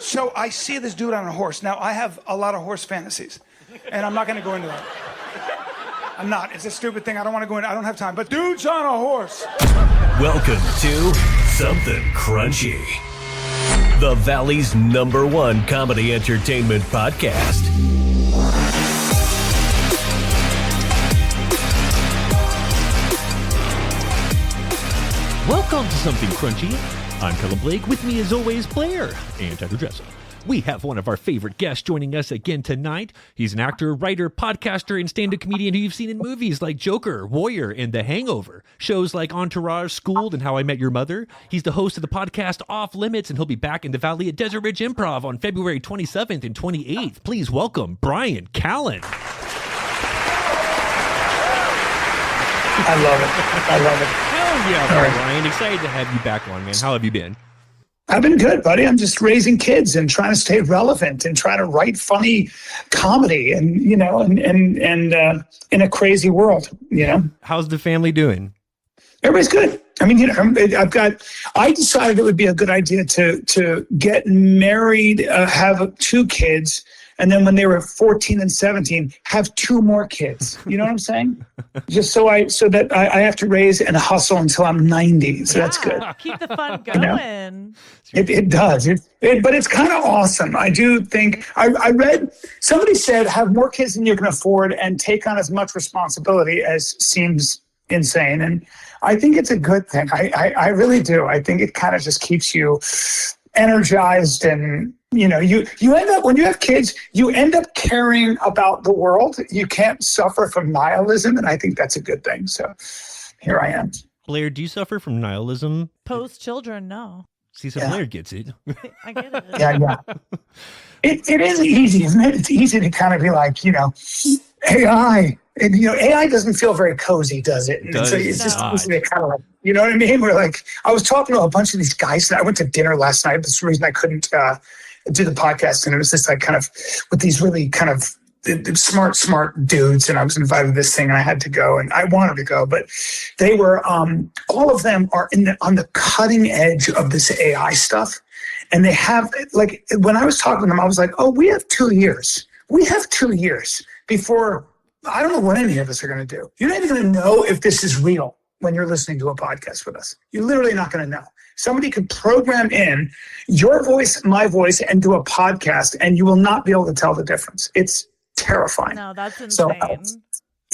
So I see this dude on a horse. Now, I have a lot of horse fantasies, and I'm not going to go into that. I'm not. It's a stupid thing. I don't want to go into. I don't have time. But dude's on a horse. Welcome to Something Crunchy, the Valley's #1 comedy entertainment podcast. Welcome to Something Crunchy. I'm Cullen Blake. With me, as always, Blair and Tucker Dressa. We have one of our favorite guests joining us again tonight. He's an actor, writer, podcaster, and stand-up comedian who you've seen in movies like Joker, Warrior, and The Hangover. Shows like Entourage, Schooled, and How I Met Your Mother. He's the host of the podcast Off Limits, and he'll be back in the Valley at Desert Ridge Improv on February 27th and 28th. Please welcome Bryan Callen. I love it. Hell yeah, Bryan. Excited to have you back on, man. How have you been? I've been good, buddy. I'm just raising kids and trying to stay relevant and trying to write funny comedy and, you know, and in a crazy world, you know. How's the family doing? Everybody's good. I mean, you know, I decided it would be a good idea to get married, have 2 kids, and then when they were 14 and 17, have 2 more kids. You know what I'm saying? Just so that I have to raise and hustle until I'm 90. So that's good. Keep the fun going. You know? It does. But it's kind of awesome. I do think I read somebody said have more kids than you can afford and take on as much responsibility as seems insane. And I think it's a good thing. I really do. I think it kind of just keeps you energized, and you know, you end up, when you have kids, you end up caring about the world. You can't suffer from nihilism, and I think that's a good thing. So here I am. Blair, do you suffer from nihilism? Post children, no. See, so yeah. Blair gets it. I get it. Yeah. It is easy, isn't it? It's easy to kind of be like, you know, AI. And, you know, AI doesn't feel very cozy, does it? And so it's just easy to kind of like, you know what I mean? We're like, I was talking to a bunch of these guys. I went to dinner last night. That's the reason I couldn't do the podcast. And it was just like kind of with these really kind of smart dudes. And I was invited to this thing and I had to go, and I wanted to go, but they were, all of them are on the cutting edge of this AI stuff. And they have, like, when I was talking to them, I was like, oh, we have 2 years. We have 2 years before, I don't know what any of us are going to do. You're not even going to know if this is real when you're listening to a podcast with us. You're literally not going to know. Somebody could program in your voice, my voice, and do a podcast, and you will not be able to tell the difference. It's terrifying. No, that's insane.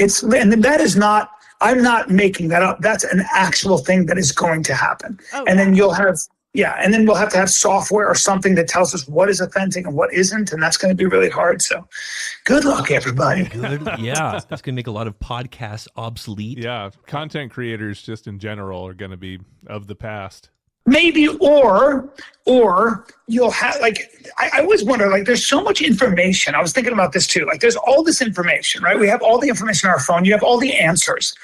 So and that is not, I'm not making that up. That's an actual thing that is going to happen. Oh, and then you'll have, and then we'll have to have software or something that tells us what is authentic and what isn't, and that's going to be really hard. So good luck, everybody. Good. Yeah, that's going to make a lot of podcasts obsolete. Yeah, content creators just in general are going to be of the past. Maybe, or you'll have, like, I always wonder, like, there's so much information. I was thinking about this too. Like, there's all this information, right? We have all the information on our phone. You have all the answers.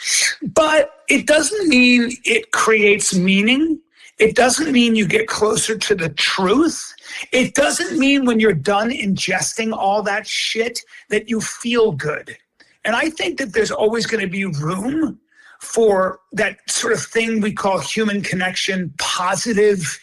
But it doesn't mean it creates meaning. It doesn't mean you get closer to the truth. It doesn't mean when you're done ingesting all that shit that you feel good. And I think that there's always going to be room for that sort of thing we call human connection, positive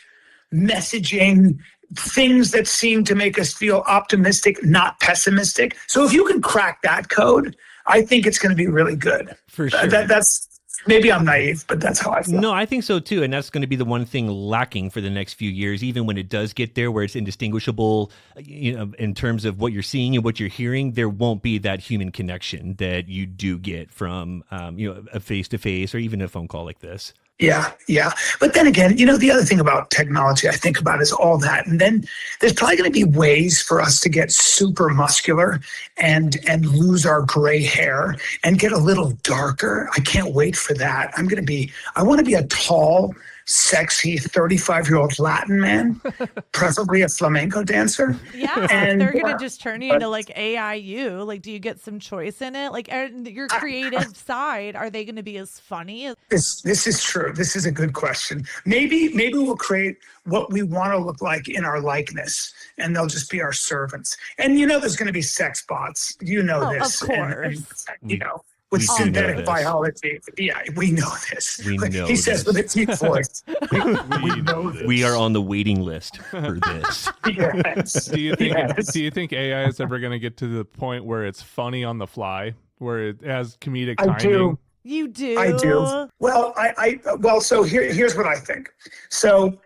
messaging, things that seem to make us feel optimistic, not pessimistic. So if you can crack that code, I think it's going to be really good. For sure. That's maybe I'm naive, but that's how I feel. No, I think so too. And that's going to be the one thing lacking for the next few years, even when it does get there where it's indistinguishable, you know, in terms of what you're seeing and what you're hearing. There won't be that human connection that you do get from, you know, a face-to-face or even a phone call like this. Yeah. But then again, you know, the other thing about technology I think about is all that. And then there's probably going to be ways for us to get super muscular and lose our gray hair and get a little darker. I can't wait for that. I want to be a tall, sexy 35-year-old Latin man, preferably a flamenco dancer. Yeah, and they're going to just turn you into like AIU. Like, do you get some choice in it? Like, your creative side, are they going to be as funny? This is true. This is a good question. Maybe we'll create what we want to look like in our likeness, and they'll just be our servants. And you know, there's going to be sex bots. You know this. Of course. And, you know. with We do know synthetic this. biology. Yeah, we know this. We know He says with a deep voice. We know this. We are on the waiting list for this. Yes. Do you think Yes. do you think AI is ever going to get to the point where it's funny on the fly, where it has comedic I timing? do. You do. I do. Well, so here's what I think. So,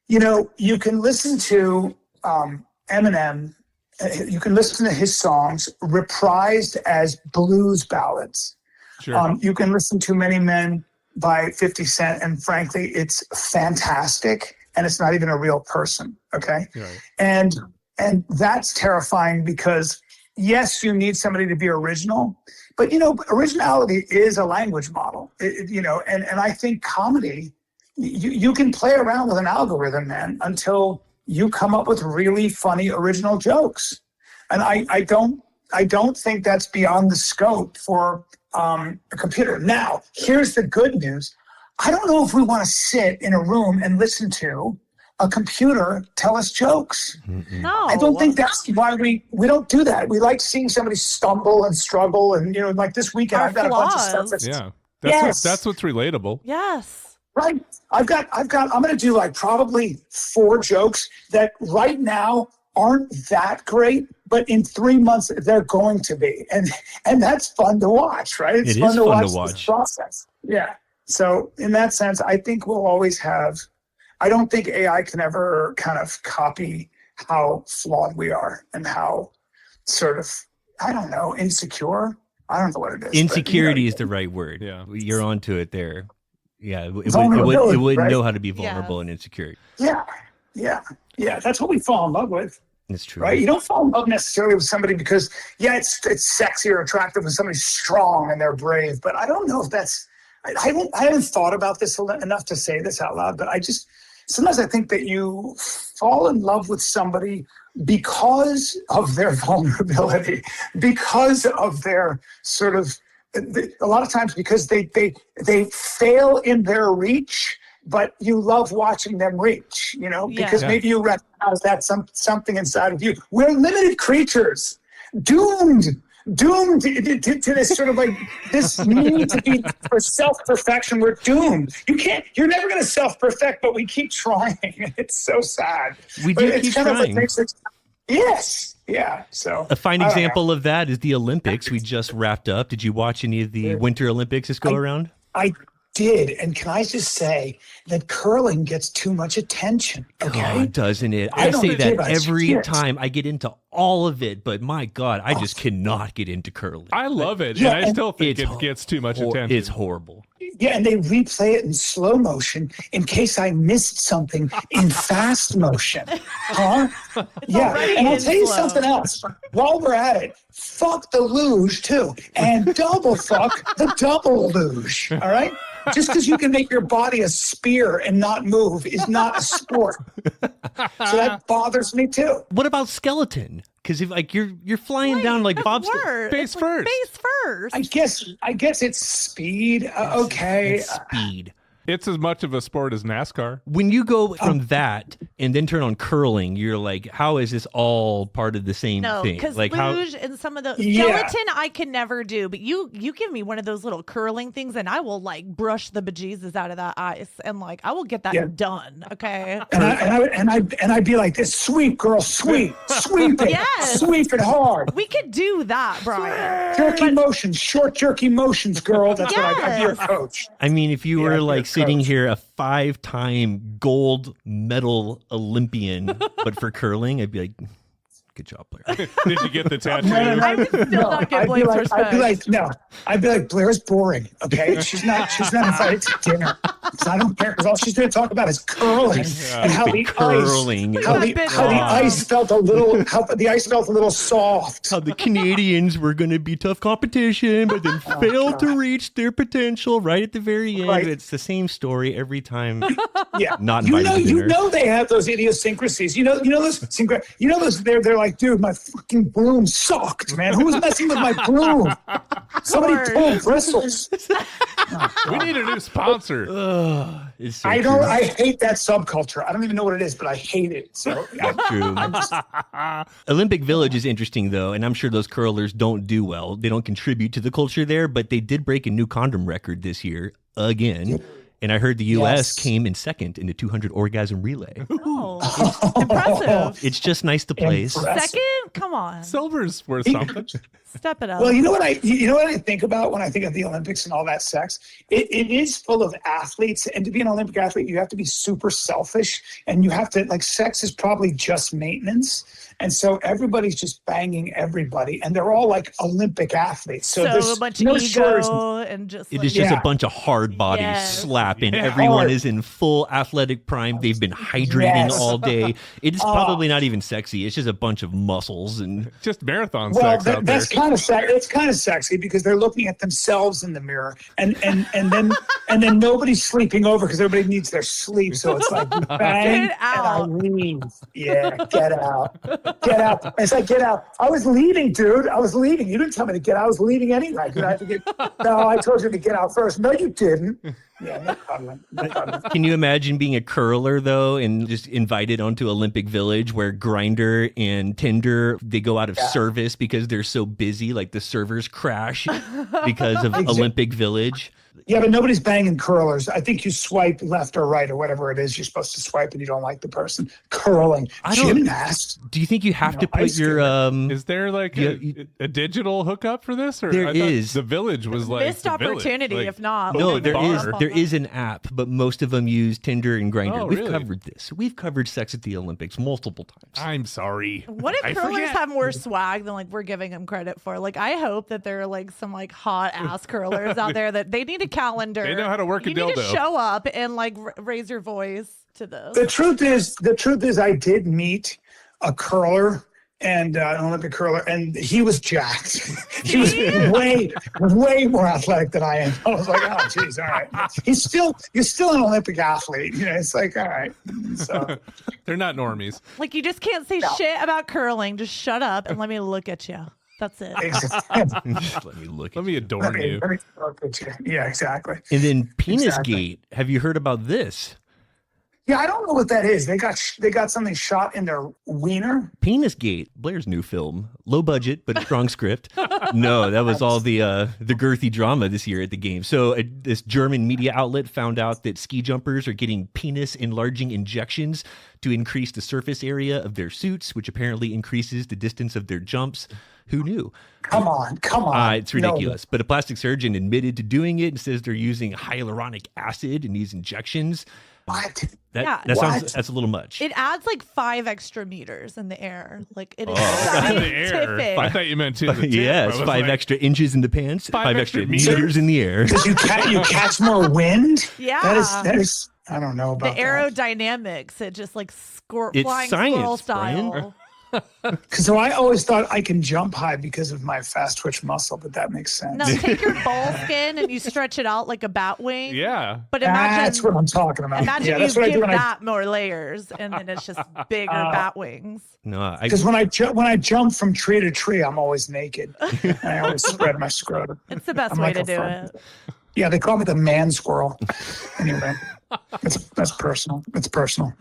you can listen to Eminem. You can listen to his songs reprised as blues ballads. Sure. You can listen to Many Men by 50 Cent, and frankly, it's fantastic, and it's not even a real person. Okay, Right. and that's terrifying because yes, you need somebody to be original, but originality is a language model. And I think comedy, you can play around with an algorithm, man, until you come up with really funny original jokes, and I don't think that's beyond the scope for a computer. Now, here's the good news. I don't know if we want to sit in a room and listen to a computer tell us jokes. No. I don't think that's why we don't do that. We like seeing somebody stumble and struggle, and like this weekend Our I've got a bunch of flaws. stuff that's Yeah. Yes. That's what's relatable. Yes. right. I'm going to do like probably 4 jokes that right now aren't that great, but in 3 months they're going to be, and that's fun to watch, right? It's It fun is to fun to watch watch. this process. Yeah. So in that sense, I think we'll always have. I don't think AI can ever kind of copy how flawed we are and how sort of, I don't know, insecure. I don't know what it is. but, Insecurity is the right word. Yeah. You're onto it there. Yeah, it Vulnerability, would right? know how to be vulnerable and insecure. Yeah. That's what we fall in love with. It's true. Right? You don't fall in love necessarily with somebody because, it's sexy or attractive when somebody's strong and they're brave. But I don't know if that's, I haven't thought about this enough to say this out loud, but sometimes I think that you fall in love with somebody because of their vulnerability, because of their sort of, a lot of times because they fail in their reach, but you love watching them reach, because Yeah. maybe you recognize that something inside of you. We're limited creatures, doomed to this sort of like this need to be for self-perfection. We're doomed. You're never going to self-perfect, but we keep trying. It's so sad. We But do it's keep kind of trying. Yes. Yeah. So A fine I don't know. example of that is the Olympics we just wrapped up. Did you watch any of the Winter Olympics this go around? I did. And can I just say that curling gets too much attention? Okay. God, doesn't it? I I don't say that give a every shit. time I get into all of it, but my God, I just cannot get into curling. I love it, Yeah, and I still think It's it gets too much attention. It's horrible. Yeah, and they replay it in slow motion in case I missed something in fast motion. Huh? Yeah, already and I'll in tell you slow. something else. While we're at it, fuck the luge too, and double fuck the double luge. All right? Just because you can make your body a spear and not move is not a sport. So that bothers me too. What about skeleton? Because if like you're flying down like Bob's Face first. Face first. I guess it's speed. Okay. it's speed. It's as much of a sport as NASCAR. When you go from that and then turn on curling, you're like, how is this all part of the same No, thing? because Like how luge and some of the Yeah. skeleton I can never do. But you give me one of those little curling things, and I will like brush the bejesus out of that ice, and like I will get that Yeah. done. Okay. And I'd be like this, sweep, girl, sweep it, Yes. sweep it hard. We could do that, Brian. Jerky motions, short jerky motions, girl. That's what I'd be your Yes. coach. I mean, if you Yeah, were you're like sitting coach. here, a 5-time gold medal Olympian, but for curling, I'd be like, good job, Blair. Did you get the tattoo? I would still not get Blake's respect. I'd be like, Blair's boring. Okay, she's not invited to dinner. So I don't care because all she's going to talk about is curling and how the curling. ice, how the ice felt a little soft. How the Canadians were going to be tough competition, but then failed to reach their potential right at the very end. Right. It's the same story every time. Yeah, Not invited to you dinner. know they have those idiosyncrasies. You know those. They're like, dude, my fucking broom sucked, man. Who was messing with my broom? Somebody pulled bristles. We need a new sponsor. It's so I true. don't. I hate that subculture. I don't even know what it is, but I hate it. So True. Olympic Village is interesting, though, and I'm sure those curlers don't do well. They don't contribute to the culture there, but they did break a new condom record this year again. And I heard the U.S. came in second in the 200 orgasm relay. Oh, impressive. It's just nice to place. Second? Come on. Silver's worth something. Step it up. Well, you know what I think about when I think of the Olympics and all that sex? It is full of athletes, and to be an Olympic athlete, you have to be super selfish, and you have to, like, sex is probably just maintenance, and so everybody's just banging everybody, and they're all like Olympic athletes. So there's a bunch no of ego and just It is like, just a bunch of hard bodies slapping. Everyone Hard. is in full athletic prime. They've been hydrating all day. It's probably not even sexy. It's just a bunch of muscles and Just marathon Well, sex out there. that's kind of it's kind of sexy because they're looking at themselves in the mirror, and then nobody's sleeping over because everybody needs their sleep. So it's like you bang Get out. and I leave. Yeah, get out. It's like get out. I was leaving, dude. I was leaving. You didn't tell me to get out. I was leaving anyway. Did I have to get? No, I told you to get out first. No, you didn't. Yeah, no problem. No problem. Can you imagine being a curler, though, and just invited onto Olympic Village where Grindr and Tinder, they go out of service because they're so busy, like the servers crash because of Olympic Village? Yeah, but nobody's banging curlers. I think you swipe left or right or whatever it is you're supposed to swipe and you don't like the person. Curling. Gymnast. Do you think you have to put ice your... Is there like a digital hookup for this? Or There I thought is. The Village was like missed the Village. opportunity, Like, if not. No, like, there is an app, but most of them use Tinder and Grindr. Oh, We've really? covered this. We've covered sex at the Olympics multiple times. I'm sorry. What if I curlers forget. have more swag than like we're giving them credit for? Like, I hope that there are like some like hot ass curlers out there that they need a calendar. They know how to work a you need to dildo. show up and like raise your voice to this. The truth is, I did meet a curler and an Olympic curler, and he was jacked. He was way more athletic than I am. I was like, oh, geez, all right. You're still an Olympic athlete. You know, it's like, all right. So They're not normies. Like, you just can't say shit about curling. Just shut up and let me look at you. That's it. exactly. Just let me look Let at me you. adorn you. Let me look at you. Yeah, exactly. And then Penis Exactly. Gate. Have you heard about this? Yeah, I don't know what that is. They got something shot in their wiener. Penis Gate, Blair's new film, low budget but strong script. No, that was all the girthy drama this year at the game. So this German media outlet found out that ski jumpers are getting penis enlarging injections to increase the surface area of their suits, which apparently increases the distance of their jumps. Who knew? Come on. It's ridiculous. But a plastic surgeon admitted to doing it and says they're using hyaluronic acid in these injections. What? That Yeah. sounds that's a little much. It adds like 5 extra meters in the air. Like, it is In the air. scientific. I thought you meant to the tip. Yes, I was 5 like, extra inches in the pants, 5 extra extra meters? meters in the air. Because you catch more wind. Yeah. That is. I don't know The about that. aerodynamics, it just like It's flying science, squirrel Brian. style. So I always thought I can jump high because of my fast twitch muscle, but that makes sense. No, take your bull skin and you stretch it out like a bat wing. Yeah. But imagine That's what I'm talking about. imagine Yeah, you that's what I do give when I. that more layers and then it's just bigger bat wings. No, Because when I jump from tree to tree, I'm always naked. And I always spread my scrotum. It's the best I'm way like to a do frog. it. Yeah, they call me the man squirrel. Anyway, that's personal. It's personal.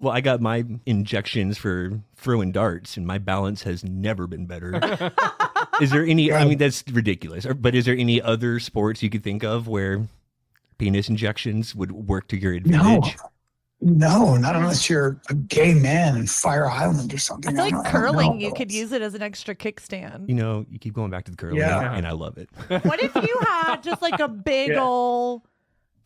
well, I got my injections for throwing darts, and my balance has never been better. Is there any? I mean, that's ridiculous. But is there any other sports you could think of where penis injections would work to your advantage? No, not unless you're a gay man in Fire Island or I something. feel like don't know. curling, you could use it as an extra kickstand. You know, you keep going back to the curling, Yeah. and I love it. What if you had just like a big Yeah. ol'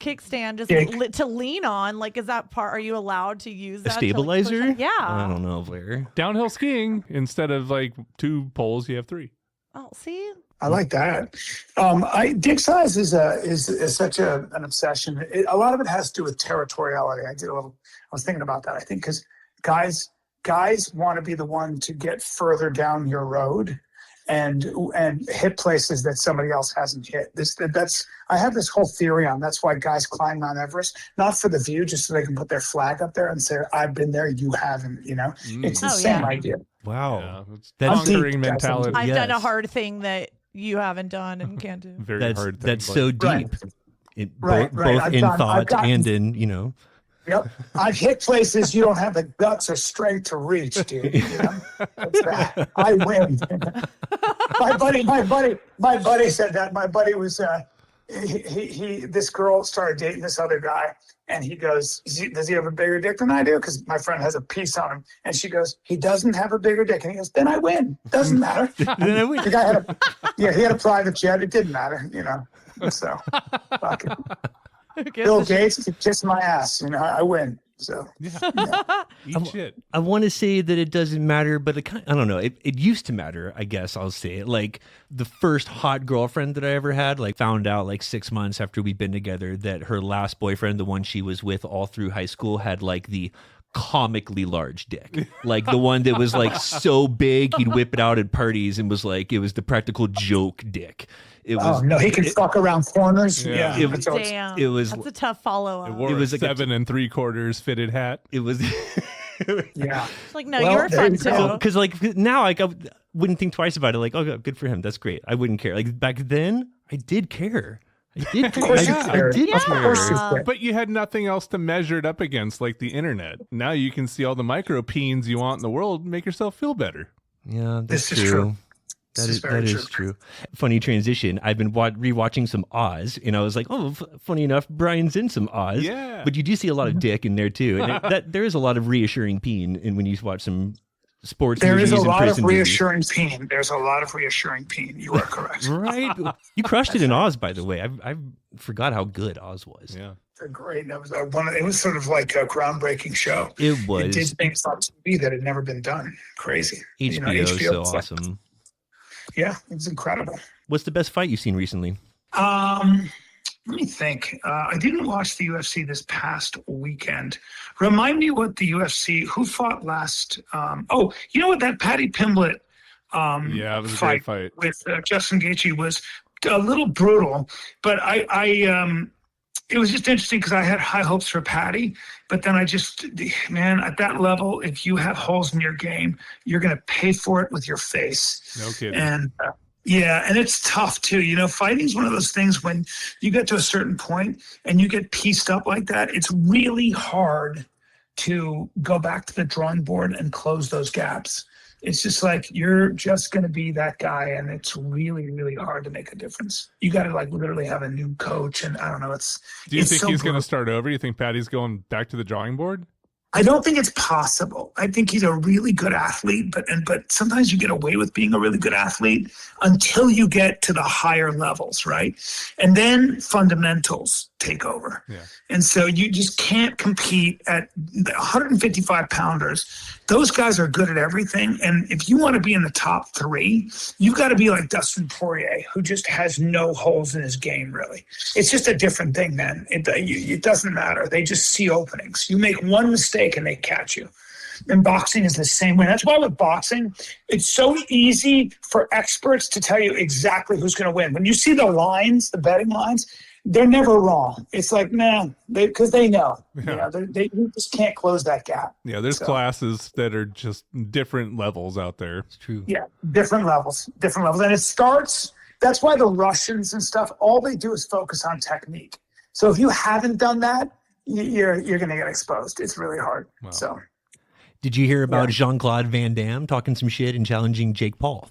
kickstand just Yeah. to lean on? Like, is that part? Are you allowed to use A that? to, like, push stabilizer? up? Yeah. I don't know, Blair. Downhill skiing, instead of like 2 poles, you have 3. Oh, see, I like that. Dick size is such an obsession. A lot of it has to do with territoriality. I was thinking about that. I think because guys want to be the one to get further down your road, and hit places that somebody else hasn't hit. I have this whole theory on that's why guys climb Mount Everest, not for the view, just so they can put their flag up there and say, I've been there, you haven't, It's the same idea. Wow. Yeah, it's That's conquering mentality. I've done a hard thing that you haven't done and can't do. Very hard thing. That's so deep. Right. Both in thought and in, Yep. I've hit places you don't have the guts or strength to reach, dude. That's that. I win. My buddy said that. My buddy was this girl started dating this other guy, and he goes, does he have a bigger dick than I do? Because my friend has a piece on him. And she goes, he doesn't have a bigger dick. And he goes, then I win. Doesn't matter. Then I win. The guy he had a private jet. It didn't matter, So fuck it. Bill Gates could kiss my ass. I win. So Eat shit. I want to say that it doesn't matter, but I don't know. It used to matter, I guess I'll say it. Like the first hot girlfriend that I ever had, found out 6 months after we'd been together that her last boyfriend, the one she was with all through high school, had the comically large dick. The one that was so big he'd whip it out at parties and was it was the practical joke dick. He can fuck around corners. Yeah. Damn. It was. That's a tough follow up. It was a 7 3/4 fitted hat. It was. Yeah. No, you were fun too. Because now I wouldn't think twice about it. Oh, good for him. That's great. I wouldn't care. Back then, I did care. I did care. But you had nothing else to measure it up against, like the internet. Now you can see all the micro peens you want in the world and make yourself feel better. Yeah, this is true. That is true. Funny transition. I've been rewatching some Oz, and I was like, oh, funny enough, Brian's in some Oz. Yeah. But you do see a lot of dick in there, too. And there is a lot of reassuring peen in when you watch some sports movies. There is a lot of movies. reassuring peen. There's a lot of reassuring peen. You are correct. Right? You crushed it in Oz, by the way. I forgot how good Oz was. Yeah. Great. That was it was sort of like a groundbreaking show. It was. It did things on TV that had never been done. Crazy. HBO is so awesome. Yeah, it was incredible. What's the best fight you've seen recently? Let me think. I didn't watch the UFC this past weekend. Remind me what the UFC, who fought last? You know what? That Patty Pimblett it was a great fight with Justin Gaethje was a little brutal, but it was just interesting because I had high hopes for Patty, but then at that level, if you have holes in your game, you're going to pay for it with your face. No kidding. And and it's tough too. Fighting is one of those things when you get to a certain point and you get pieced up like that, it's really hard to go back to the drawing board and close those gaps. It's just you're just going to be that guy, and it's really, really hard to make a difference. You got to literally have a new coach, and I don't know. Do you think he's going to start over? You think Patty's going back to the drawing board? I don't think it's possible. I think he's a really good athlete, but sometimes you get away with being a really good athlete until you get to the higher levels, right? And then fundamentals take over. Yeah. And so you just can't compete at the 155 pounders. Those guys are good at everything. And if you want to be in the top 3, you've got to be like Dustin Poirier, who just has no holes in his game, really. It's just a different thing, man. It doesn't matter. They just see openings. You make one mistake and they catch you. And boxing is the same way. That's why with boxing, it's so easy for experts to tell you exactly who's going to win. When you see the lines, the betting lines, they're never wrong. It's because they know. Yeah. You just can't close that gap. Yeah, there's classes that are just different levels out there. It's true. Yeah, different levels. And it starts, that's why the Russians and stuff, all they do is focus on technique. So if you haven't done that, you're going to get exposed. It's really hard. Wow. So, did you hear about Jean-Claude Van Damme talking some shit and challenging Jake Paul?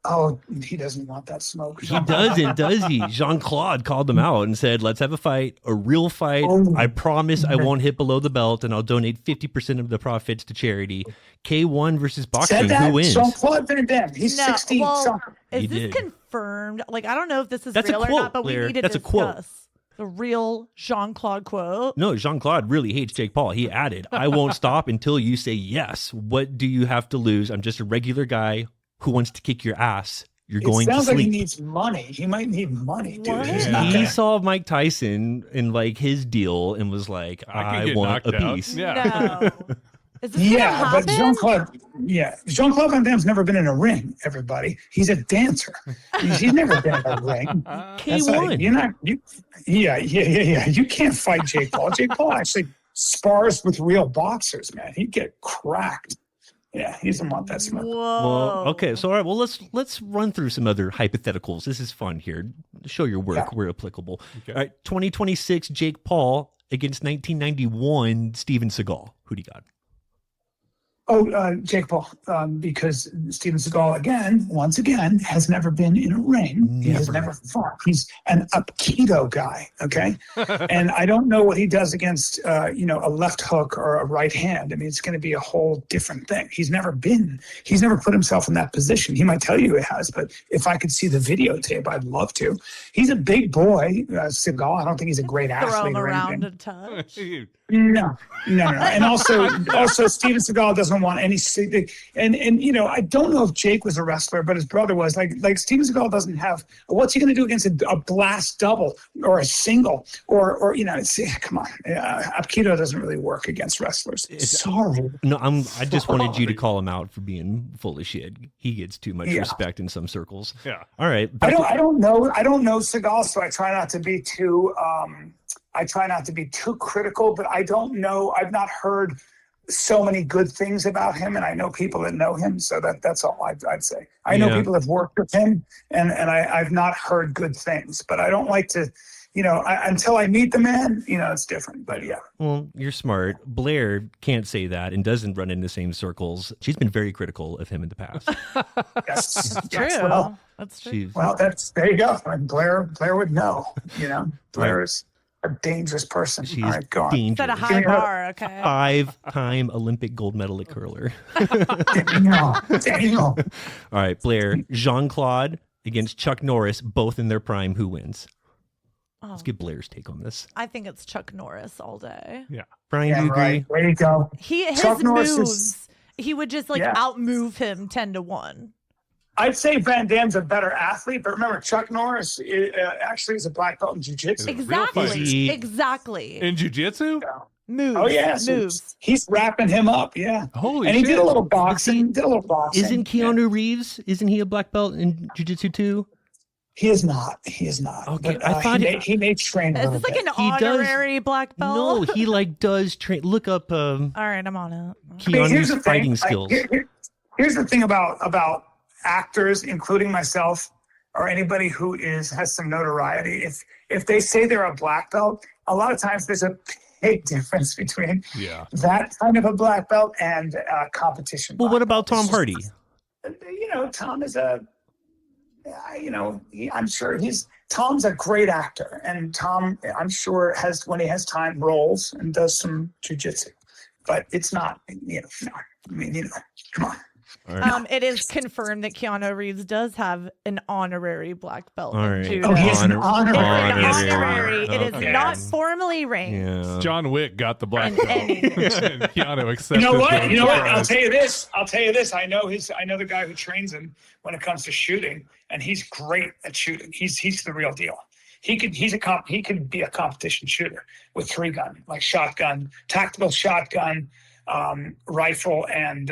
Oh, he doesn't want that smoke. He doesn't, does he? Jean-Claude called him out and said, let's have a fight, a real fight. Oh. I promise I won't hit below the belt, and I'll donate 50% of the profits to charity. K1 versus boxing. Who wins? Jean-Claude Van Damme. He's 60 something. Is this confirmed? I don't know if this is real or not, but we need to discuss the real Jean-Claude quote. No, Jean-Claude really hates Jake Paul. He added, I won't stop until you say yes. What do you have to lose? I'm just a regular guy who wants to kick your ass. You're going to sleep. It sounds like he needs money. He might need money, dude. He saw Mike Tyson in his deal and was like, I want a piece. Yeah. No. Is this gonna happen? But Jean-Claude, Yeah, Jean-Claude Van Damme's never been in a ring. Everybody, he's a dancer. He's never been in a ring. K1. You're not. Yeah. You can't fight Jake Paul. Jake Paul actually spars with real boxers, man. He'd get cracked. Yeah, he doesn't want that smoke. Well, okay. So, all right. Well, let's run through some other hypotheticals. This is fun here. Show your work where applicable. Okay. All right. 2026, Jake Paul against 1991, Steven Seagal. Who do you got? Oh, Jake Paul, because Steven Seagal, once again, has never been in a ring. He has never fought. He's an Aikido guy, okay? And I don't know what he does against, a left hook or a right hand. I mean, it's going to be a whole different thing. He's never put himself in that position. He might tell you he has, but if I could see the videotape, I'd love to. He's a big boy, Seagal. I don't think he's a great athlete. Throw him or around anything. a touch. No. And also Steven Seagal doesn't want any, and I don't know if Jake was a wrestler, but his brother was. Like Steven Seagal doesn't have. What's he going to do against a blast double or a single or come on, Aikido doesn't really work against wrestlers. Sorry. No, I just wanted you to call him out for being full of shit. He gets too much respect in some circles. Yeah. All right. I don't know Seagal, so I try not to be too. I try not to be too critical, but I don't know. I've not heard so many good things about him, and I know people that know him, so that's all I'd say. I know people have worked with him, and I've not heard good things, but I don't like to, until I meet the man, it's different. But yeah. Well, you're smart. Blair can't say that and doesn't run in the same circles. She's been very critical of him in the past. Yes, True. That's true. Well, there you go. And Blair would know. Blair is a dangerous person. She's all right, go on. dangerous. Set a high bar, okay. 5-time Olympic gold medalist curler. Daniel. All right, Blair, Jean-Claude against Chuck Norris, both in their prime. Who wins? Let's get Blair's take on this. I think it's Chuck Norris all day. Yeah. Brian, do you agree? Right. Way to go. His Chuck Norris moves, he would just outmove him 10-1. I'd say Van Damme's a better athlete, but remember, Chuck Norris actually is a black belt in jiu-jitsu. Exactly. In jiu-jitsu? Yeah. Moves. Oh, yeah. Moves. He's wrapping him up, yeah. Holy and he shit. did a little boxing. Isn't Keanu Reeves, isn't he a black belt in jiu-jitsu too? He is not. Okay, But, I thought he may train a Is little this like bit. an honorary black belt? No, he does train. Look up All right, I'm on it. Keanu's fighting skills. Here's the thing about actors, including myself, or anybody who has some notoriety. If they say they're a black belt, a lot of times there's a big difference between that kind of a black belt and competition. Well, what about Tom Hardy? Tom is I'm sure Tom's a great actor, and Tom, I'm sure, when he has time, rolls and does some jiu-jitsu, but it's not, come on. Right. It is confirmed that Keanu Reeves does have an honorary black belt. All right. Judo. Oh, he has an honorary. Honorary. It is Okay. not formally ranked. Yeah. John Wick got the black belt. And Keanu accepted. You know what? the I'll prize. tell you this. I know the guy who trains him when it comes to shooting, and he's great at shooting. He's the real deal. He could be a competition shooter with 3-gun, like shotgun, tactical shotgun, rifle, and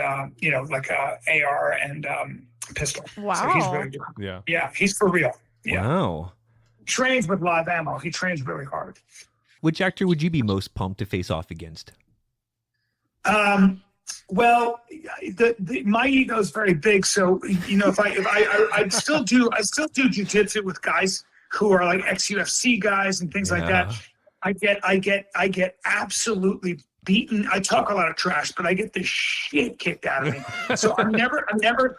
like a AR and pistol. Wow. So he's really good. Yeah, he's for real. Yeah. Wow. Trains with live ammo. He trains really hard. Which actor would you be most pumped to face off against? Well, my ego is very big, so if I still do jiu-jitsu with guys who are like ex-UFC guys and things like that. I get absolutely beaten. I talk a lot of trash, but I get the shit kicked out of me. So I'm never,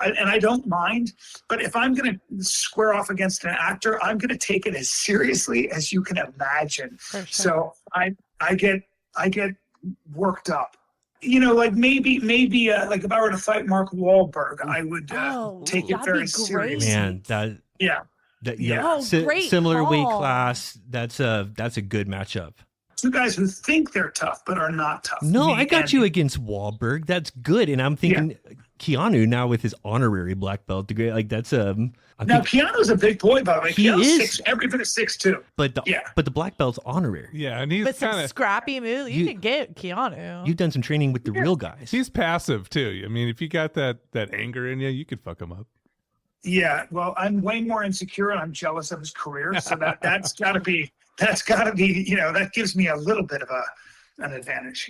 and I don't mind. But if I'm going to square off against an actor, I'm going to take it as seriously as you can imagine. For sure. So I get worked up. Like maybe like if I were to fight Mark Wahlberg, I would take it very seriously. Man, great similar weight call. class. That's a good matchup. Two guys who think they're tough but are not tough. No, Me I got and- you against Wahlberg. That's good. And I'm thinking Keanu now with his honorary black belt degree, like that's now Keanu's a big boy, by the way. He is. Everything is 6'2". But the black belt's honorary. Yeah, and he's some kind of scrappy move. You can get Keanu. You've done some training with the real guys. He's passive too. I mean, if you got that anger in you, you could fuck him up. Yeah, well, I'm way more insecure and I'm jealous of his career, so that's got to be that gives me a little bit of an advantage,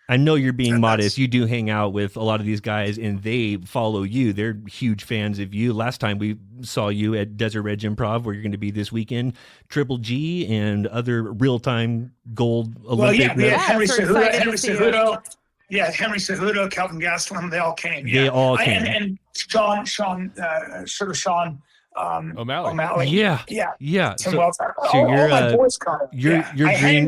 I know you're being modest. You do hang out with a lot of these guys and they follow you. They're huge fans of you. Last time we saw you at Desert Ridge Improv, where you're going to be this weekend, Triple G and other real-time gold Olympic. Well, yeah, we had Henry excited Cejudo. Yeah, Henry Cejudo, Calvin Gastelum, they all came. Yeah. They all came. And Sean O'Malley. Yeah. Tim So Wells. you're all my boys come. I hang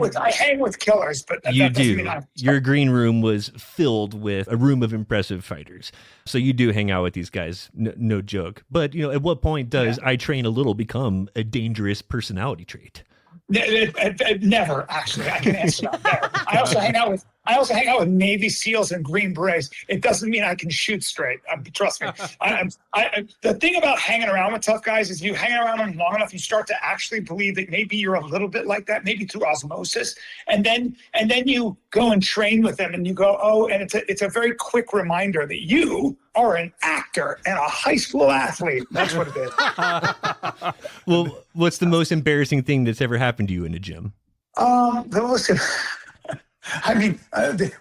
with killers, but you that doesn't do. mean Your green room was filled with a room of impressive fighters. So you do hang out with these guys, no joke. But at what point does I train a little become a dangerous personality trait? Never, actually. I can answer that. Never. I also hang out with Navy SEALs and Green Berets. It doesn't mean I can shoot straight. Trust me. The thing about hanging around with tough guys is you hang around them long enough, you start to actually believe that maybe you're a little bit like that, maybe through osmosis, and then you go and train with them, and you go, oh, and it's a very quick reminder that you are an actor and a high school athlete. That's what it is. Well, what's the most embarrassing thing that's ever happened to you in the gym?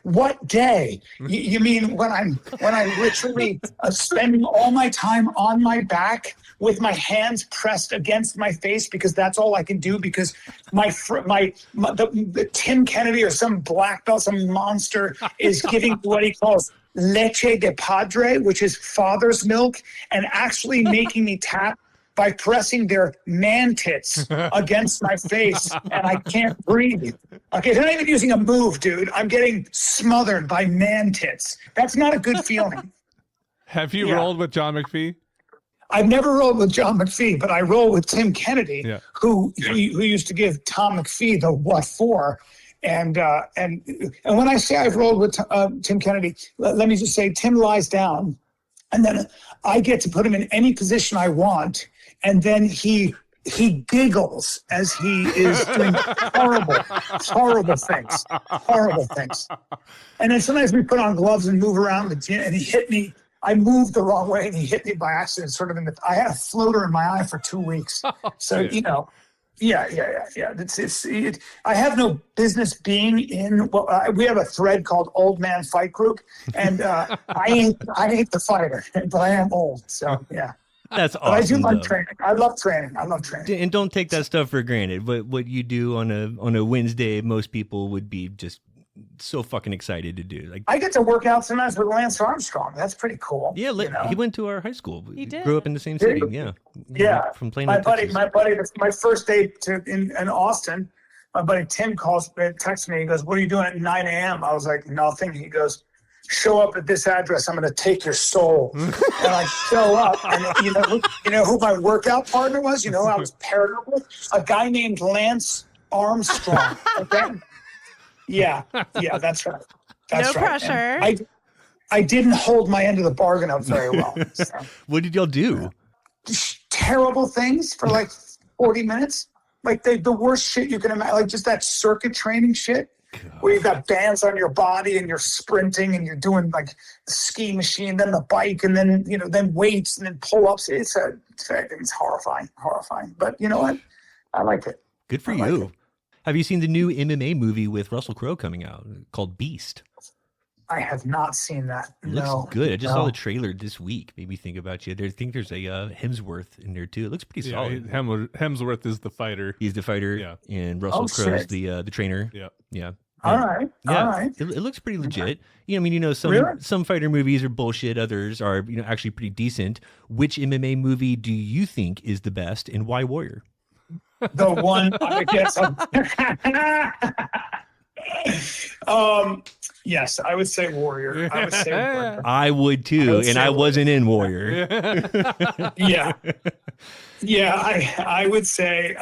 What day? You mean when I'm literally spending all my time on my back with my hands pressed against my face because that's all I can do because the Tim Kennedy or some black belt, some monster is giving what he calls leche de padre, which is father's milk, and actually making me tap by pressing their man tits against my face, and I can't breathe. Okay, they're not even using a move, dude. I'm getting smothered by man tits. That's not a good feeling. Have you rolled with John McPhee? I've never rolled with John McPhee, but I roll with Tim Kennedy, who used to give Tom McPhee the what for. And when I say I've rolled with Tim Kennedy, let me just say Tim lies down, and then I get to put him in any position I want. And then he giggles as he is doing horrible things. And then sometimes we put on gloves and move around the gym, and he hit me. I moved the wrong way, and he hit me by accident. Sort of I had a floater in my eye for 2 weeks. So yeah. I have no business being in. Well, we have a thread called Old Man Fight Group, and I ain't the fighter, but I am old. So yeah. That's awesome. But I do like training. I love training. And don't take that stuff for granted. But what you do on a Wednesday, most people would be just so fucking excited to do. Like I get to work out sometimes with Lance Armstrong. That's pretty cool. Yeah, he went to our high school. He did. Grew up in the same city. Yeah. From Plano, my buddy, Texas. my first day in Austin, my buddy Tim texts me. He goes, "What are you doing at 9 a.m.?" I was like, "Nothing." He goes, "Show up at this address. I'm going to take your soul." And I show up, and you know who my workout partner was? You know who I was paired up with? A guy named Lance Armstrong. Okay? Yeah, that's right. No pressure. I didn't hold my end of the bargain up very well. So. What did y'all do? Terrible things for like 40 minutes. Like the worst shit you can imagine. Like just that circuit training shit. Where you've got bands on your body and you're sprinting and you're doing like the ski machine, then the bike, and then then weights and then pull-ups. It's horrifying. But you know what? I like it. Good for you. Have you seen the new MMA movie with Russell Crowe coming out called Beast? I have not seen that. It looks good. I just saw the trailer this week. Made me think about you. I think there's a Hemsworth in there too. It looks pretty solid. Hemsworth is the fighter. He's the fighter. Yeah. And Russell Crowe's the trainer. Yeah. All right. It looks pretty legit. Some fighter movies are bullshit. Others are actually pretty decent. Which MMA movie do you think is the best, and why Warrior? The one I guess. Yes, I would say Warrior. I would too, and I wasn't in Warrior. Yeah. I would say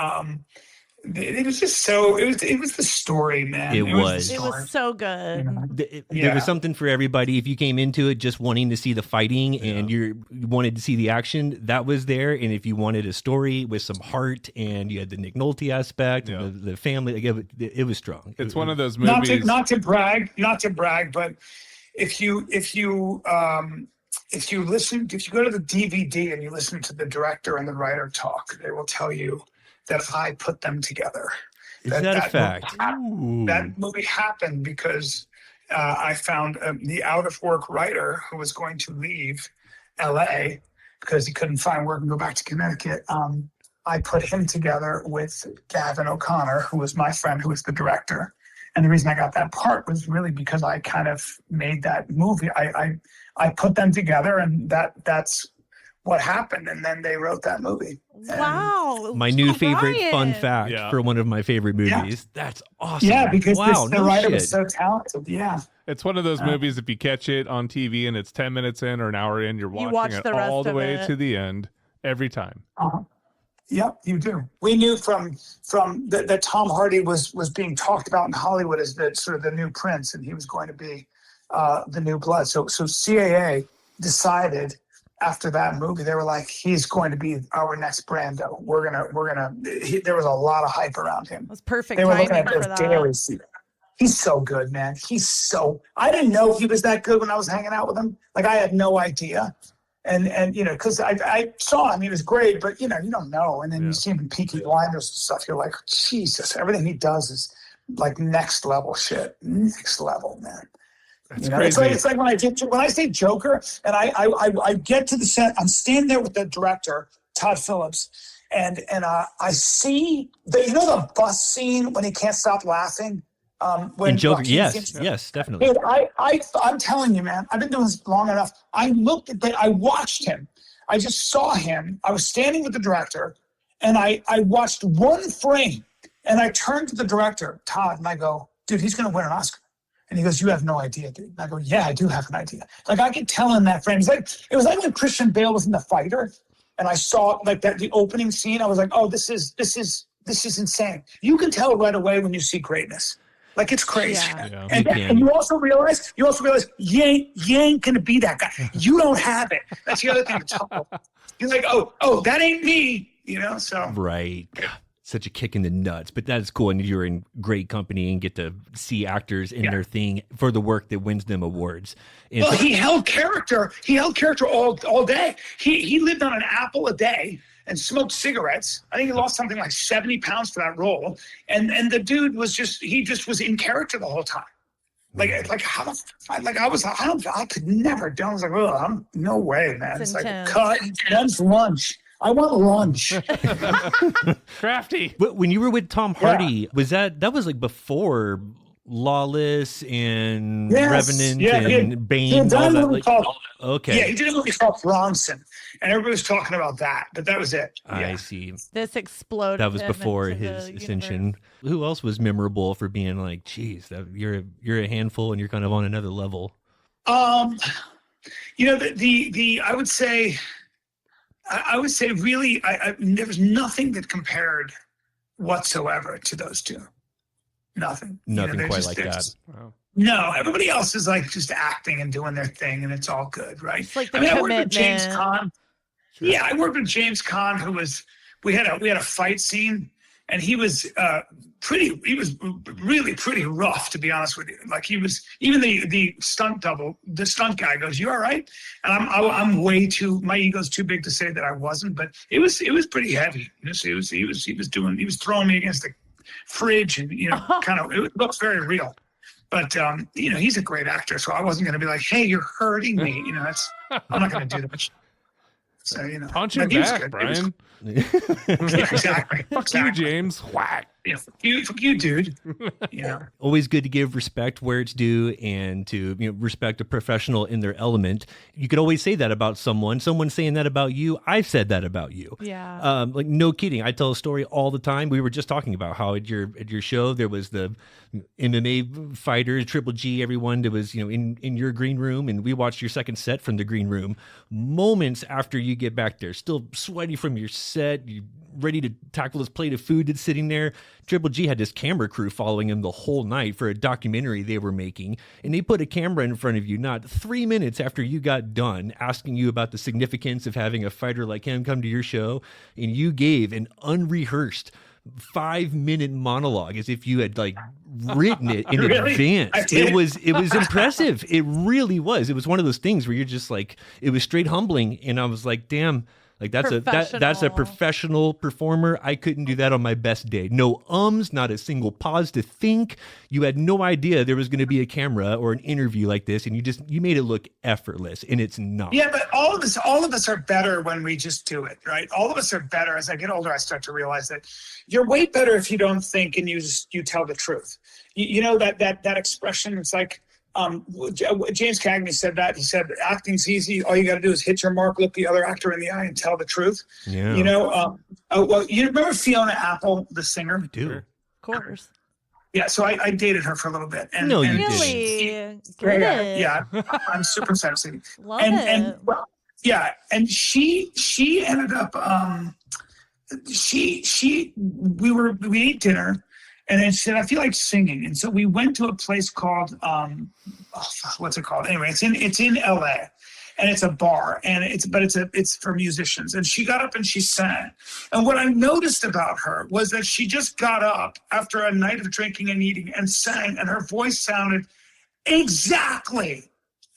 it was just so it was the story, man. It was. the It story, was so good. you know? There was something for everybody. If you came into it just wanting to see the fighting and you wanted to see the action, that was there. And if you wanted a story with some heart and you had the Nick Nolte aspect, and the family, like, it was strong. It's one of those movies. Not to brag, but if you listen, if you go to the DVD and you listen to the director and the writer talk, they will tell you that I put them together. Is that a fact? That movie happened because I found the out of work writer who was going to leave LA because he couldn't find work and go back to Connecticut. I put him together with Gavin O'Connor, who was my friend, who was the director. And the reason I got that part was really because I kind of made that movie. I put them together, and that's what happened. And then they wrote that movie. Wow. My new favorite Bryan. fun fact for one of my favorite movies. Yeah. That's awesome. Yeah, because the writer shit. was so talented. Yeah. It's one of those movies, if you catch it on TV and it's 10 minutes in or an hour in, you're watching it all the way to the end every time. Yep, you do. We knew from that Tom Hardy was being talked about in Hollywood as the sort of the new prince, and he was going to be the new blood. So CAA decided after that movie, they were like, he's going to be our next Brando. There was a lot of hype around him. It was perfect They were looking timing at for this that. daily. He's so good, man. I didn't know he was that good when I was hanging out with him. Like, I had no idea. And you know, because I saw him, he was great, but you know, you don't know. And then you see him in Peaky Blinders and stuff. You're like, Jesus, everything he does is like next level shit. Next level, man. That's You know, crazy. it's like when I say Joker, and I get to the set, I'm standing there with the director, Todd Phillips, and I see the bus scene when he can't stop laughing. When In Joker, Joaquin yes, Phoenix- definitely. Dude, I'm telling you, man, I've been doing this long enough. I watched him. I just saw him. I was standing with the director, and I watched one frame, and I turned to the director, Todd, and I go, dude, he's going to win an Oscar. And he goes, you have no idea, dude. And I go, yeah, I do have an idea. Like, I could tell in that frame. It was like when Christian Bale was in The Fighter, and I saw like that the opening scene. I was like, oh, this is insane. You can tell right away when you see greatness. Like, it's crazy. Yeah. And you also realize you ain't gonna be that guy. You don't have it. That's the other thing. You're like, oh, that ain't me. You know, so Right. Such a kick in the nuts, but that's cool. And you're in great company and get to see actors in their thing for the work that wins them awards. And well, he held character. He held character all day. He lived on an apple a day and smoked cigarettes. I think he lost something like 70 pounds for that role. And the dude was just was in character the whole time. Like how I could never do it. I was like, oh, no way, man. It's like cut. When's lunch? I want lunch. Crafty. But when you were with Tom Hardy, was that was like before Lawless and Revenant and Bane? He did a movie called, okay. he did a movie called Bronson, and everybody was talking about that, but that was it. I see. This exploded. That was him before into his the ascension. universe. Who else was memorable for being like, geez, you're a handful and you're kind of on another level? You know, the I would say really, there was nothing that compared whatsoever to those two. Nothing. Nothing quite like that. Wow. No, everybody else is like just acting and doing their thing, and it's all good, right? It's like the I worked with James commitment. Caan. Yeah, I worked with James Caan, who was we had a fight scene, and he was really pretty rough, to be honest with you. Like, he was, even the stunt guy goes, "You all right?" And I'm way too, my ego's too big to say that I wasn't, but it was pretty heavy. You know, so he was throwing me against the fridge, and it looks very real. But you know, he's a great actor, so I wasn't going to be like, "Hey, you're hurting me." You know, I'm not going to do that. So, you know, Punch him back, Brian. Yeah, exactly. Fuck you, James. Whack. Yeah, fuck you, dude. You know. Always good to give respect where it's due and to respect a professional in their element. You could always say that about someone saying that about you. I've said that about you. Yeah. Like, no kidding. I tell a story all the time. We were just talking about how at your show there was the MMA fighters, Triple G, everyone that was in your green room, and we watched your second set from the green room. Moments after you get back there, still sweaty from your set, you ready to tackle this plate of food that's sitting there. Triple G had this camera crew following him the whole night for a documentary they were making. And they put a camera in front of you not 3 minutes after you got done asking you about the significance of having a fighter like him come to your show. And you gave an unrehearsed 5-minute monologue as if you had like written it in advance. It was impressive. It really was. It was one of those things where you're just like, it was straight humbling. And I was like, damn, like that's a professional performer. I couldn't do that on my best day. No not a single pause to think. You had no idea there was going to be a camera or an interview like this, and you made it look effortless, and it's not. Yeah, but all of us are better when we just do it, right? All of us are better. As I get older, I start to realize that you're way better if you don't think and you tell the truth. You know that expression. It's like. James Cagney said that. He said, acting's easy. All you got to do is hit your mark, look the other actor in the eye, and tell the truth. Yeah. You know, well, you remember Fiona Apple, the singer? I do. Of course. Yeah, so I dated her for a little bit. And, no, you didn't. Yeah, I'm super sensitive. Love it. And well, yeah, and she ended up we ate dinner. And then she said, I feel like singing. And so we went to a place called, what's it called? Anyway, it's in LA, and it's a bar, and it's for musicians. And she got up and she sang. And what I noticed about her was that she just got up after a night of drinking and eating and sang, and her voice sounded exactly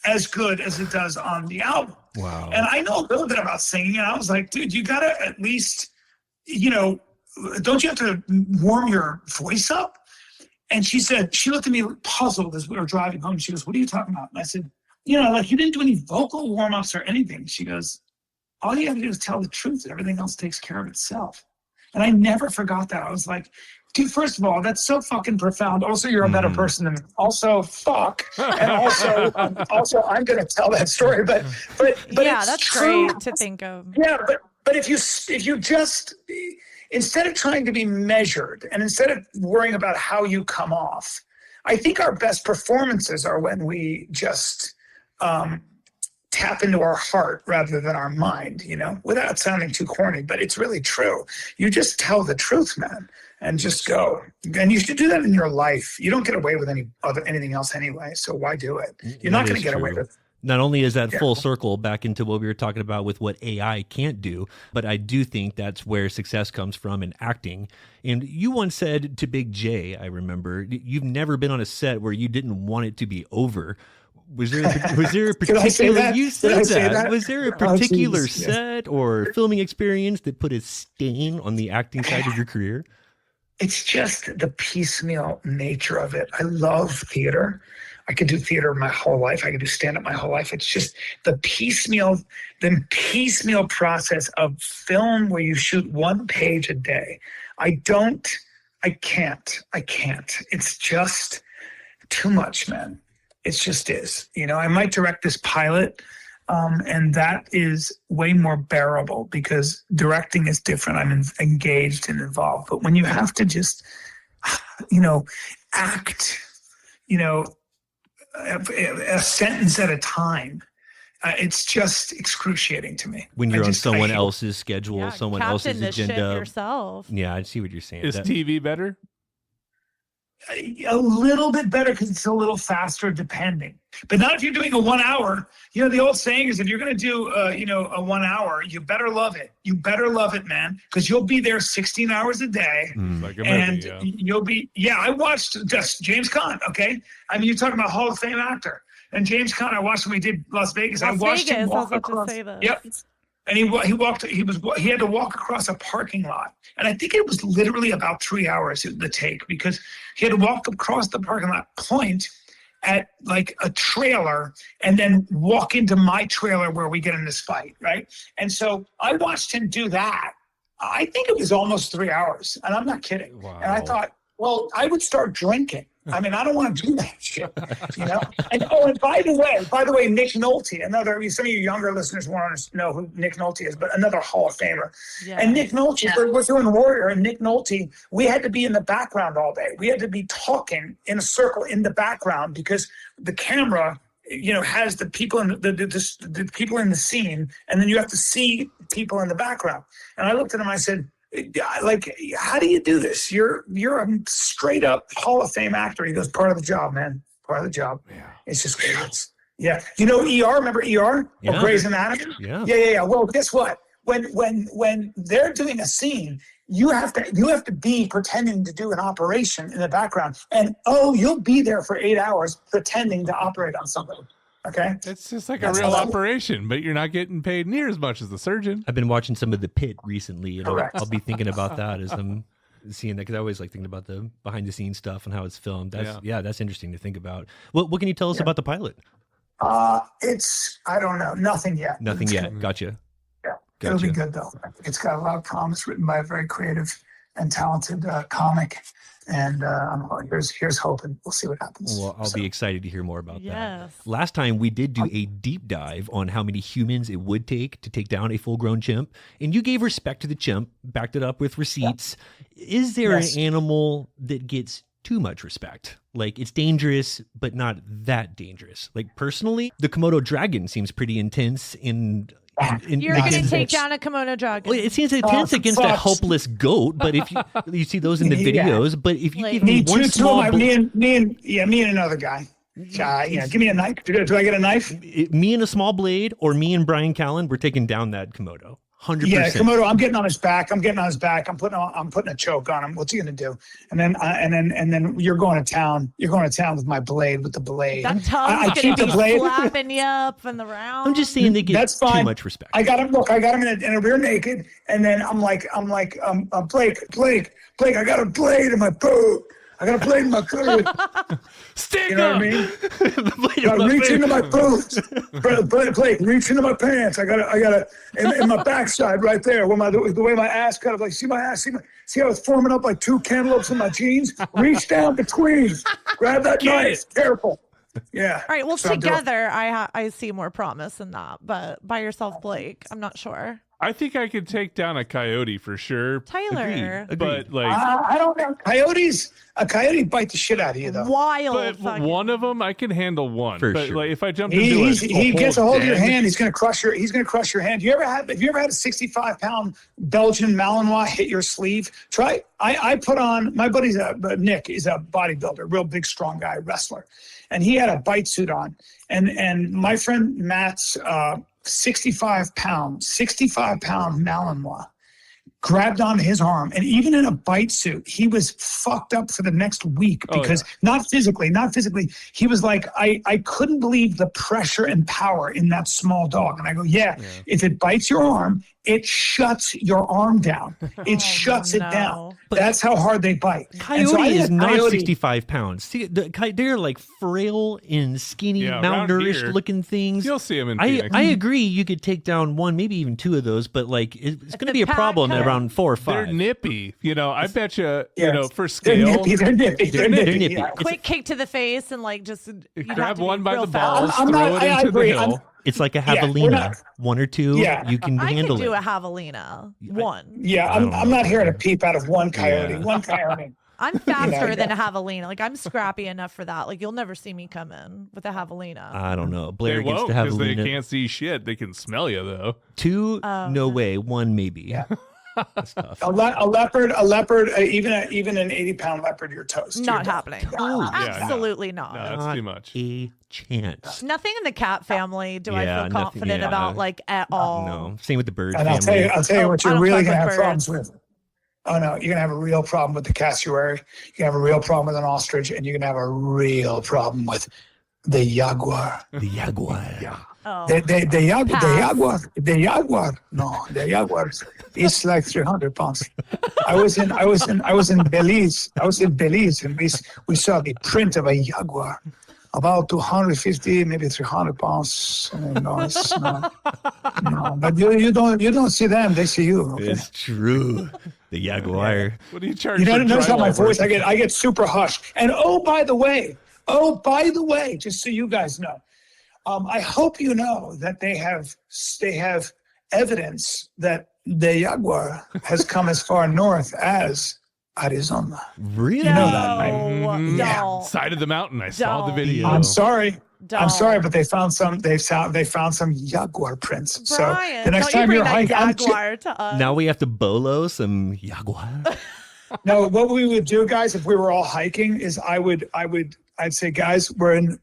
as good as it does on the album. Wow. And I know a little bit about singing, and I was like, dude, you gotta at least, don't you have to warm your voice up? And she said, she looked at me puzzled as we were driving home. She goes, what are you talking about? And I said, like you didn't do any vocal warm-ups or anything. She goes, all you have to do is tell the truth, and everything else takes care of itself. And I never forgot that. I was like, dude, first of all, that's so fucking profound. Also, you're a better person than me. Also, fuck. And also, I'm going to tell that story. But yeah, that's true. great to think of. Yeah, but if you just... Instead of trying to be measured and instead of worrying about how you come off, I think our best performances are when we just tap into our heart rather than our mind, without sounding too corny, but it's really true. You just tell the truth, man, and just go. And you should do that in your life. You don't get away with anything else anyway, so why do it? You're not going to get away with it. Not only is that full circle back into what we were talking about with what AI can't do, but I do think that's where success comes from in acting. And you once said to Big J, I remember, you've never been on a set where you didn't want it to be over. Was there a particular you said that? Was there a particular set or filming experience that put a stain on the acting side of your career? It's just the piecemeal nature of it. I love theater. I could do theater my whole life. I could do stand-up my whole life. It's just the piecemeal process of film where you shoot one page a day. I can't. It's just too much, man. It just is. I might direct this pilot, and that is way more bearable because directing is different. I'm engaged and involved. But when you have to just, act, a sentence at a time, it's just excruciting to me. When you're on someone else's schedule, someone else's agenda. Yourself. Yeah, I see what you're saying. Is TV better? A little bit better because it's a little faster depending. But not if you're doing a 1 hour. The old saying is if you're going to do, a 1 hour, you better love it. You better love it, man, because you'll be there 16 hours a day. Like a movie, you'll be, I watched just James Caan, okay? I mean, you're talking about Hall of Fame actor. And James Caan, I watched when we did Las Vegas. I watched him walk across. Yep. And he had to walk across a parking lot. And I think it was literally about 3 hours, the take, because he had to walk across the parking lot, point at like a trailer, and then walk into my trailer where we get in this fight, right? And so I watched him do that. I think it was almost 3 hours, and I'm not kidding. Wow. And I thought, well, I would start drinking. I mean, I don't want to do that shit, And by the way, Nick Nolte, some of you younger listeners want to know who Nick Nolte is, but another Hall of Famer. Yeah. And Nick Nolte, we're doing Warrior, and Nick Nolte, we had to be in the background all day. We had to be talking in a circle in the background because the camera, has the people in the people in the scene, and then you have to see people in the background. And I looked at him, I said, like, how do you do this? You're a straight up Hall of Fame actor. He goes, part of the job, man. Part of the job. Yeah. It's just yeah. You know ER? Remember ER? Yeah. Or Grey's Anatomy? Yeah. Well, guess what? When they're doing a scene, you have to be pretending to do an operation in the background, and you'll be there for 8 hours pretending to operate on somebody. Okay, it's just like a real operation, but you're not getting paid near as much as the surgeon. I've been watching some of The Pit recently, and I'll be thinking about that as I'm seeing that, because I always like thinking about the behind the scenes stuff and how it's filmed. That's interesting to think about. What can you tell us about the pilot? It's, I don't know, nothing yet. Nothing yet. Gotcha. It'll be good though. It's got a lot of promise, written by a very creative and talented comic. And here's hoping. We'll see what happens. Well, I'll be excited to hear more about that. Last time we did do a deep dive on how many humans it would take to take down a full-grown chimp, and you gave respect to the chimp, backed it up with receipts. Yeah. Is there an animal that gets too much respect? Like, it's dangerous, but not that dangerous. Like, personally, the Komodo dragon seems pretty intense You're going to take down a Komodo dragon. Well, it seems intense against a helpless goat, but if you see those in the videos, but if you give me one small... me and another guy. Give me a knife. Do I get a knife? Me and a small blade, or me and Bryan Callen, we're taking down that Komodo. 100%. Yeah, Komodo. I'm getting on his back. I'm putting a choke on him. What's he gonna do? And then you're going to town. You're going to town with my blade. With the blade. That tongue's gonna be slapping you up in the round. I'm just saying they get too much respect. I got him. Look, I got him in a rear naked, and then I'm like, Blake. I got a blade in my boot. I got a blade in my coat. Stick you know what I mean? Reach into my boots. Blake, reach into my pants. I got a in my backside right there, where the way my ass cut up. Like, see my ass? See how it's forming up like two cantaloupes in my jeans? Reach down between. Grab that knife. Careful. Yeah. All right. Well, together, I see more promise in that, but by yourself, Blake, I'm not sure. I think I could take down a coyote for sure. Tyler. Agreed. But like, I don't know. A coyote bite the shit out of you though. Wild. But one of them, I can handle one. For but sure. Like, if I jump into he gets a hold of your hand, he's gonna crush your hand. Have you ever had a 65-pound Belgian Malinois hit your sleeve? Try. I put on, my buddy's Nick is a bodybuilder, real big, strong guy, wrestler, and he had a bite suit on, and my friend Matt's 65-pound Malinois grabbed onto his arm, and even in a bite suit, he was fucked up for the next week because not physically. He was like, I couldn't believe the pressure and power in that small dog. And I go, if it bites your arm, it shuts your arm down. It shuts it down. But that's how hard they bite. Coyote is not 65 pounds. See, they're like frail and skinny, malnourished looking things. You'll see them in Phoenix. I agree. You could take down one, maybe even two of those, but like it's going to be a problem at around 4 or 5. They're nippy. I bet you, for scale. They're nippy. Quick kick to the face and like just grab one by the balls, fast. throw it into the hill. It's like a javelina. One or two, you can handle it. I can do a javelina. One. Yeah, I'm not here to peep out of one coyote. One coyote. I'm faster than a javelina. Like, I'm scrappy enough for that. Like, you'll never see me come in with a javelina. I don't know. Blair they gets won't, the javelina. Because they can't see shit. They can smell you, though. 2, no way. 1, maybe. Yeah. That's tough. A leopard, even an 80-pound leopard, you're toast. Not happening. Absolutely not. No, that's too much. A chance. Nothing in the cat family do I feel confident about, like, at all. No. Same with the bird and family. I'll tell you what you're really going to have problems with. Oh, no, you're going to have a real problem with the cassowary. You're going to have a real problem with an ostrich, and you're going to have a real problem with the jaguar. The jaguar. Yeah. Oh. The jaguar. No, the jaguar. It's like 300 pounds. I was in Belize. And we saw the print of a jaguar, about 250, maybe 300 pounds. No, but you don't see them; they see you. Okay? It's true. The jaguar. What do you charge? You notice how my voice? I get super hushed. And by the way, just so you guys know. I hope you know that they have evidence that the jaguar has come as far north as Arizona. Really? You know that, right? No. Side of the mountain. I saw the video. I'm sorry. I'm sorry, but they found some jaguar prints. Brian, so the next time you're hiking, jaguar to us. Now we have to bolo some jaguar. No, what we would do, guys, if we were all hiking, is I'd say, guys,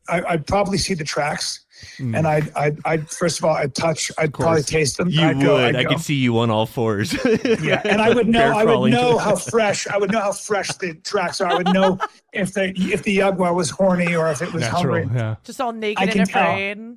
I'd probably see the tracks, and I'd first of all, I'd probably taste them. You would. I could see you on all fours. Yeah, and I would know how fresh the tracks are. I would know if the jaguar was horny or if it was hungry. Yeah. Just all naked and afraid.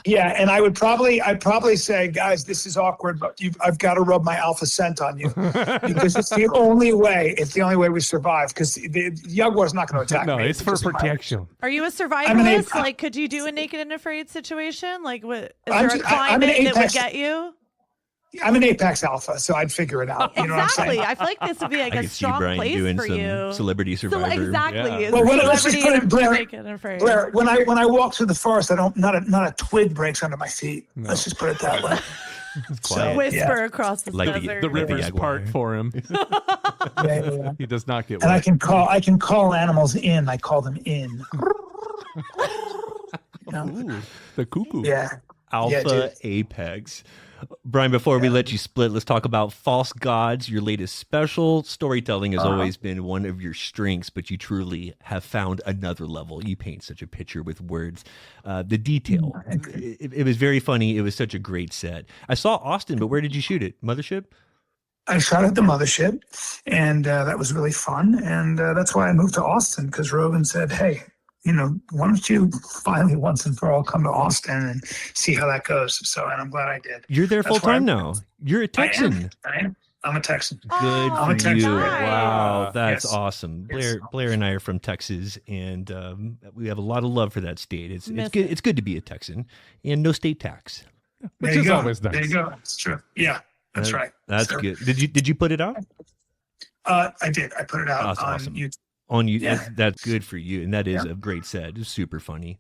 Yeah, and I'd probably say, guys, this is awkward, but I've got to rub my alpha scent on you because it's the only way. It's the only way we survive because the jaguar's not going to attack me. No, it's for protection. Are you a survivalist? Like, could you do a naked and afraid situation? Like, is there a climate that would get you? I'm an apex alpha, so I'd figure it out. You know what I'm saying? I feel like this would be like a strong place doing for some you. Celebrity Survivor. So exactly. Yeah. Well, let's just put it, Blair, when I walk through the forest, not a twig breaks under my feet. No. Let's just put it that way. Quiet. Whisper across the desert. The river's part for him. Yeah. He does not get wet. And I can call animals in. I call them in. Ooh, the cuckoo. Yeah. Alpha Apex. Brian, before we let you split, let's talk about False Gods, your latest special. Storytelling has always been one of your strengths, but you truly have found another level. You paint such a picture with words. The detail, it was very funny. It was such a great set. I saw Austin, but where did you shoot it? Mothership? I shot at the Mothership, and that was really fun. And that's why I moved to Austin, because Rogan said, hey, why don't you finally once and for all come to Austin and see how that goes? So, and I'm glad I did. You're there full time now. You're a Texan. I am. I'm a Texan. Good for Texan. you. Nice. Wow, that's Yes. awesome. Yes. Blair and I are from Texas, and we have a lot of love for that state. It's good. It's good to be a Texan, and no state tax. Which is always nice. There you go. It's true. Yeah, that's right. That's good. Did you put it out? I did. I put it out That's on awesome. YouTube. On you, Yeah. that's good for you, and that is a great set. It's super funny.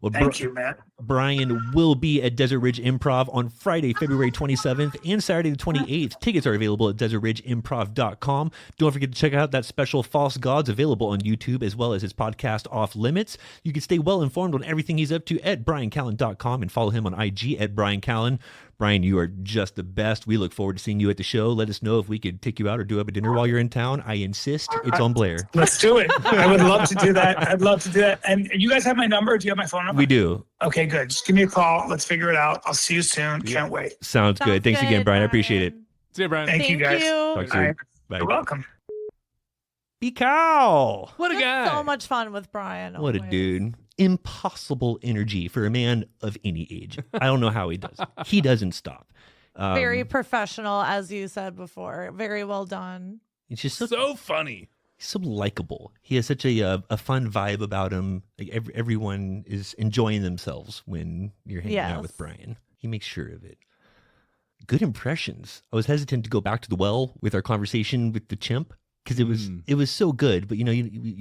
Well, Thank you, Matt. Brian will be at Desert Ridge Improv on Friday, February 27th and Saturday the 28th. Tickets are available at desertridgeimprov.com. Don't forget to check out that special False Gods available on YouTube, as well as his podcast Off Limits. You can stay well informed on everything he's up to at bryancallen.com and follow him on IG at Bryan Callen. Brian, you are just the best. We look forward to seeing you at the show. Let us know if we could take you out or do up a dinner while you're in town. I insist. It's on Blair. Let's do it. I would love to do that. I'd love to do that. And you guys have my number? Do you have my phone number? We do. Okay, good. Just give me a call. Let's figure it out. I'll see you soon. Can't wait. Sounds good. Thanks again, Brian. I appreciate it. See you, Brian. Thank you, guys. Talk soon. Bye. You're welcome. Be cow. What a guy. So much fun with Brian. What a always. dude. Impossible energy for a man of any age. I don't know how he does it. He doesn't stop. Very professional, as you said before. Very well done. It's just So funny. He's so likable. He has such a fun vibe about him. Like everyone is enjoying themselves when you're hanging out with Brian. He makes sure of it. Good impressions. I was hesitant to go back to the well with our conversation with the chimp because it was so good. But you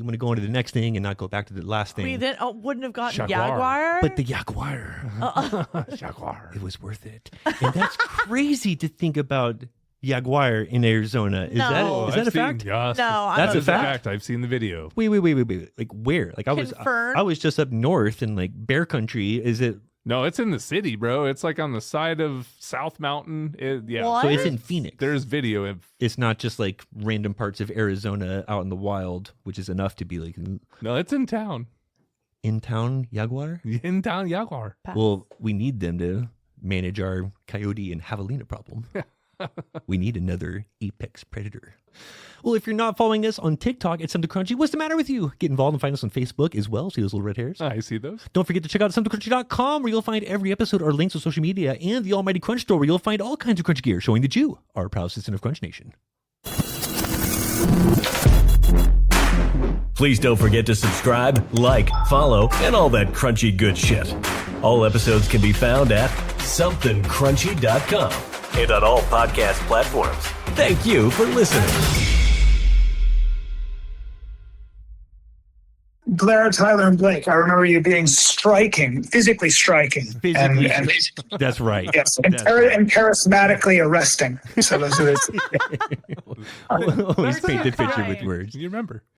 want to go on to the next thing and not go back to the last thing. We wouldn't have gotten Jaguar. Jaguar. But the Jaguar, Jaguar. it was worth it. And that's crazy to think about. Jaguar in Arizona. Is No. that a fact? Yes. No, That's That a is fact? I've seen the video. Wait. Like where? Like I was just up north in like Bear Country. Is it? No, it's in the city, bro. It's like on the side of South Mountain. What? So it's in Phoenix. There's video of. It's not just like random parts of Arizona out in the wild, which is enough to be like No, it's in town. in town Jaguar. In town Jaguar. Pass. Well, we need them to manage our coyote and javelina problem. We need another apex predator. Well, if you're not following us on TikTok at Something Crunchy, what's the matter with you? Get involved and find us on Facebook as well. See those little red hairs? I see those. Don't forget to check out somethingcrunchy.com where you'll find every episode, our links on social media, and the Almighty Crunch Store where you'll find all kinds of Crunch gear showing that you are a proud citizen of Crunch Nation. Please don't forget to subscribe, like, follow, and all that crunchy good shit. All episodes can be found at somethingcrunchy.com and on all podcast platforms. Thank you for listening. Blair, Tyler, and Blake, I remember you being striking, physically striking. Physically, and that's right. yes, and charismatically arresting. So those are Always paint the picture with Right. words. You remember.